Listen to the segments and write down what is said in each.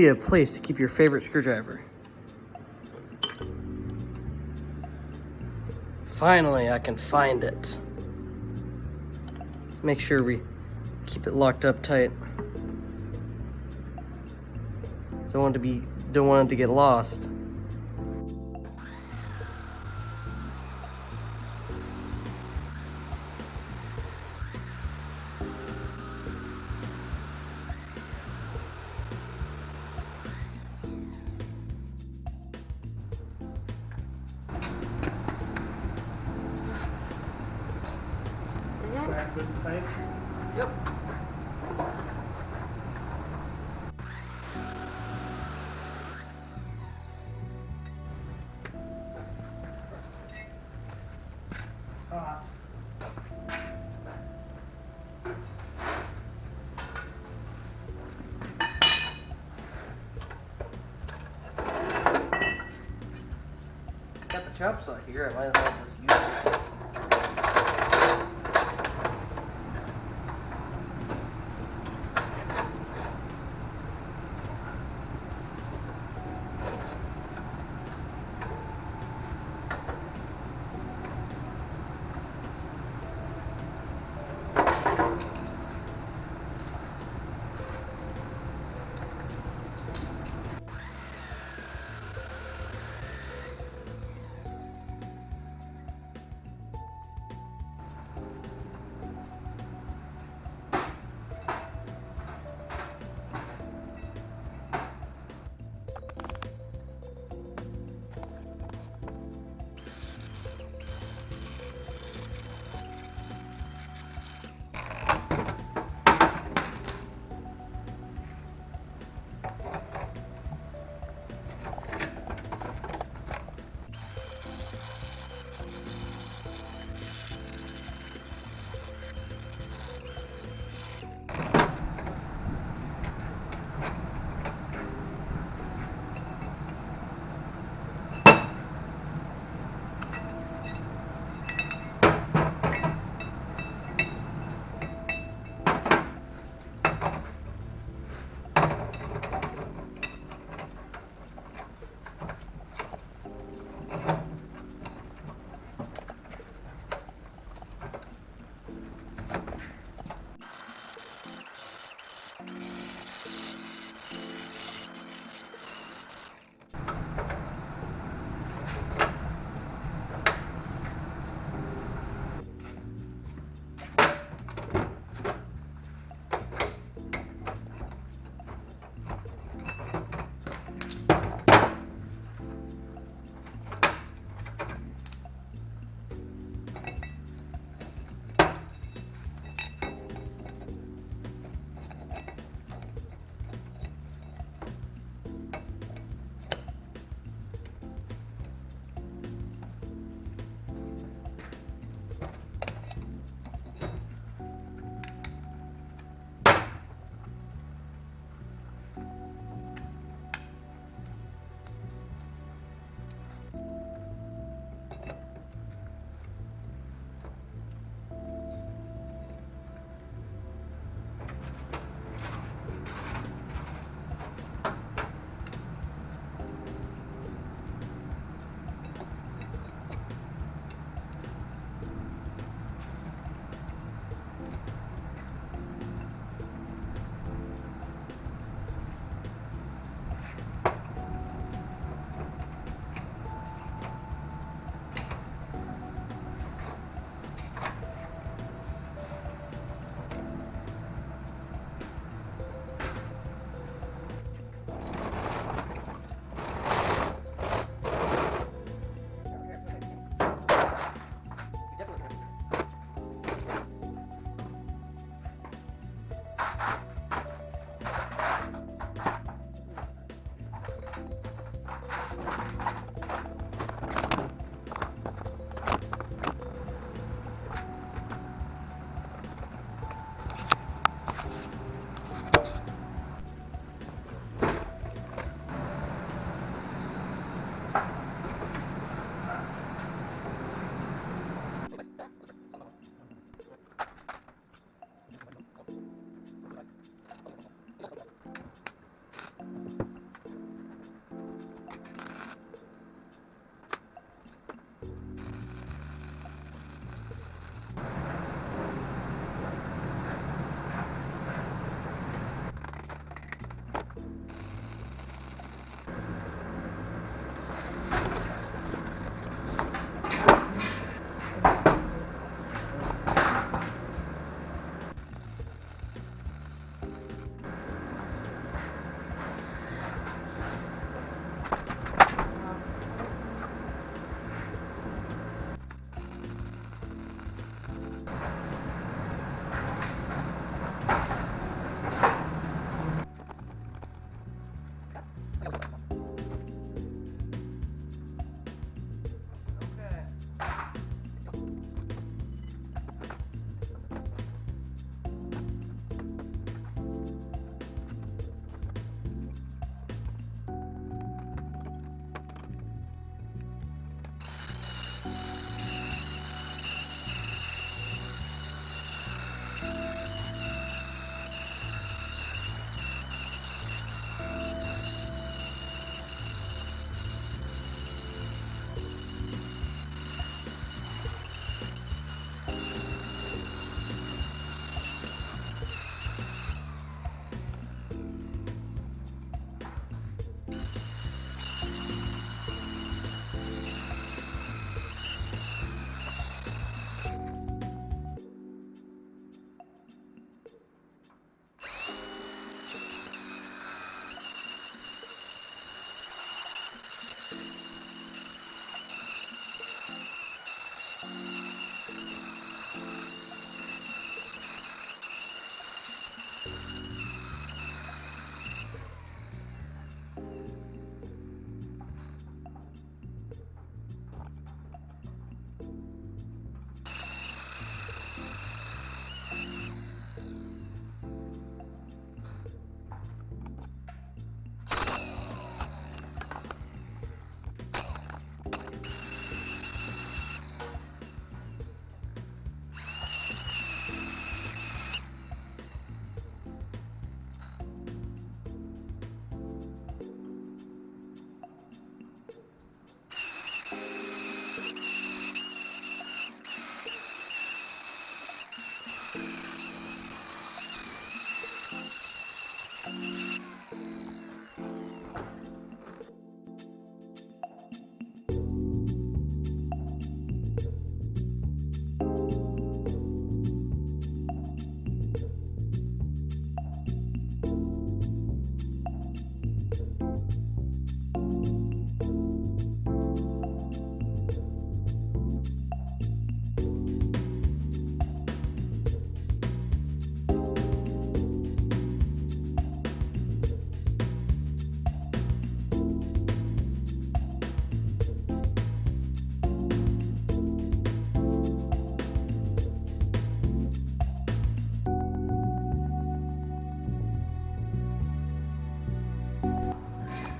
need a place to keep your favorite screwdriver. Finally, I can find it. Make sure we keep it locked up tight. Don't want it to get lost. Back good and tight. Yep. Hot. Got the chop saw here, I might as well just use it.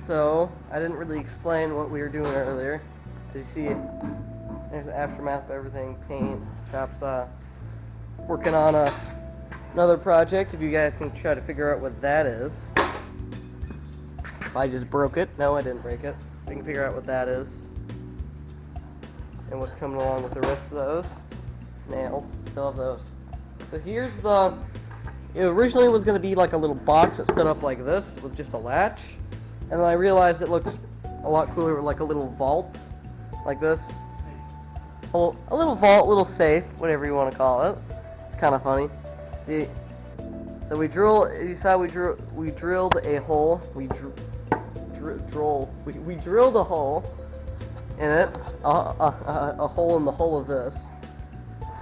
So, I didn't really explain what we were doing earlier. As you see, there's an aftermath of everything, paint, chops, working on another project, if you guys can try to figure out what that is. If I just broke it. No, I didn't break it. We can figure out what that is. And what's coming along with the rest of those. Nails, still have those. So here's the, it originally was going to be like a little box that stood up like this with just a latch. And then I realized it looks a lot cooler with like a little vault, like this. A little vault, little safe, whatever you want to call it. It's kind of funny. See, so we drilled a hole. We drilled a hole in it, a hole in the hull of this.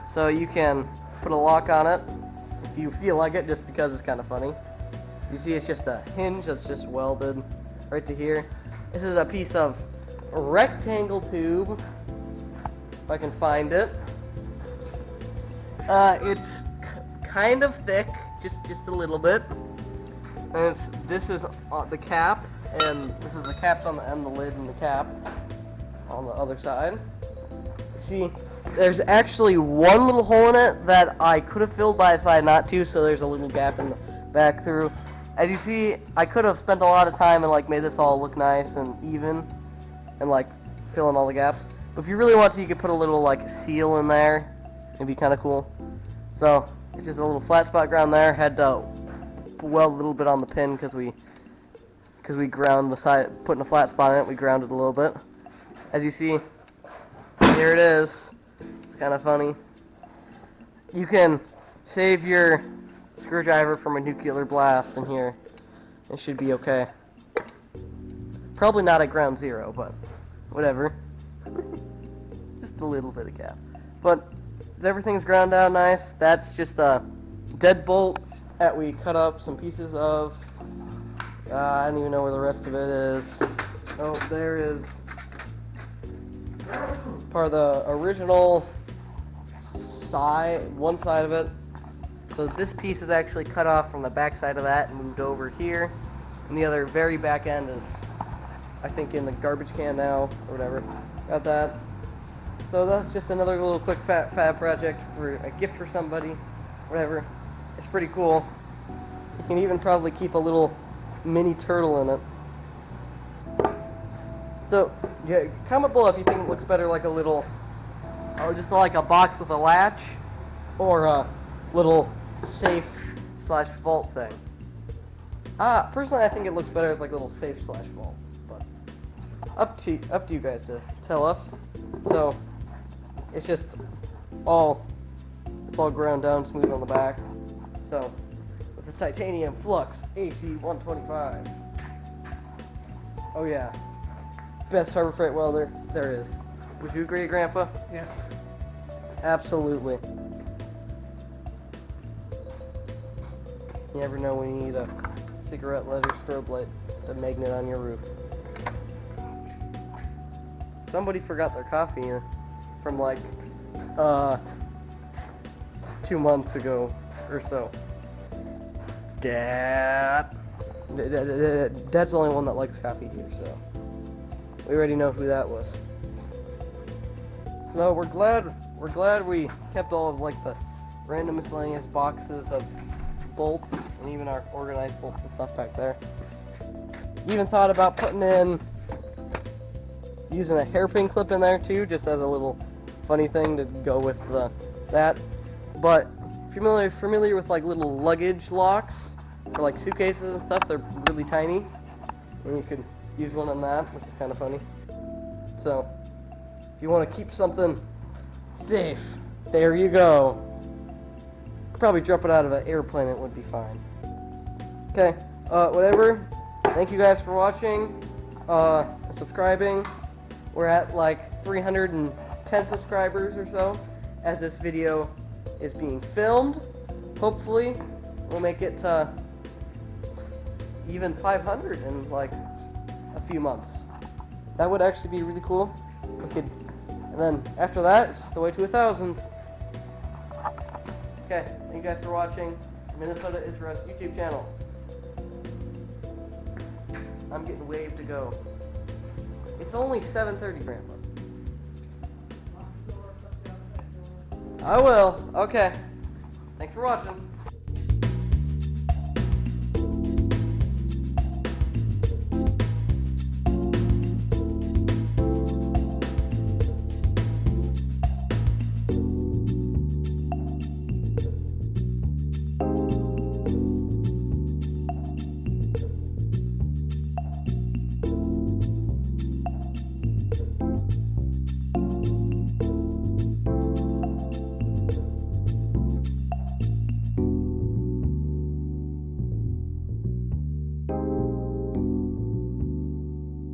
So you can put a lock on it if you feel like it, just because it's kind of funny. You see, it's just a hinge that's just welded right to here. This is a piece of rectangle tube, if I can find it. It's kind of thick, just a little bit. And this is the cap, and this is the caps on the end, the lid and the cap on the other side. See, there's actually one little hole in it that I could have filled, but I decided not to, so there's a little gap in the back through. As you see, I could have spent a lot of time and like made this all look nice and even and like fill in all the gaps. But if you really want to, you could put a little like seal in there. It'd be kind of cool. So it's just a little flat spot ground there. Had to weld a little bit on the pin because we ground the side, putting a flat spot in it. We ground it a little bit. As you see, here it is. It's kind of funny. You can save your screwdriver from a nuclear blast in here. It should be okay. Probably not at ground zero, but whatever. Just a little bit of gap. But everything's ground out nice. That's just a deadbolt that we cut up some pieces of. I don't even know where the rest of it is. Oh, there is part of the original side, one side of it. So this piece is actually cut off from the back side of that and moved over here. And the other very back end is, I think, in the garbage can now, or whatever. Got that. So that's just another little quick fab project for a gift for somebody, whatever. It's pretty cool. You can even probably keep a little mini turtle in it. So, yeah, comment below if you think it looks better like a little, just like a box with a latch, or a little safe/vault thing. Personally, I think it looks better as like a little safe/vault, but up to you guys to tell us. So, it's just all ground down smooth on the back. So, with the titanium flux AC 125. Oh yeah, best Harbor Freight welder there is. Would you agree, Grandpa? Yes. Absolutely. You never know when you need a cigarette lighter strobe light to magnet on your roof. Somebody forgot their coffee here from like 2 months ago or so. Dad. Dad's the only one that likes coffee here, so we already know who that was. So we're glad we kept all of like the random miscellaneous boxes of bolts and even our organized bolts and stuff back there. Even thought about putting in using a hairpin clip in there too, just as a little funny thing to go with that. But familiar with like little luggage locks for like suitcases and stuff? They're really tiny, and you could use one on that, which is kind of funny. So if you want to keep something safe, there you go. Probably drop it out of an airplane, it would be fine. Okay, whatever. Thank you guys for watching and subscribing. We're at like 310 subscribers or so as this video is being filmed. Hopefully we'll make it to even 500 in like a few months. That would actually be really cool. And then after that, it's just the way to 1,000. Okay, thank you guys for watching. Minnesota is Rust YouTube channel. I'm getting waved to go. It's only 7:30, Grandpa. I will. Okay. Thanks for watching.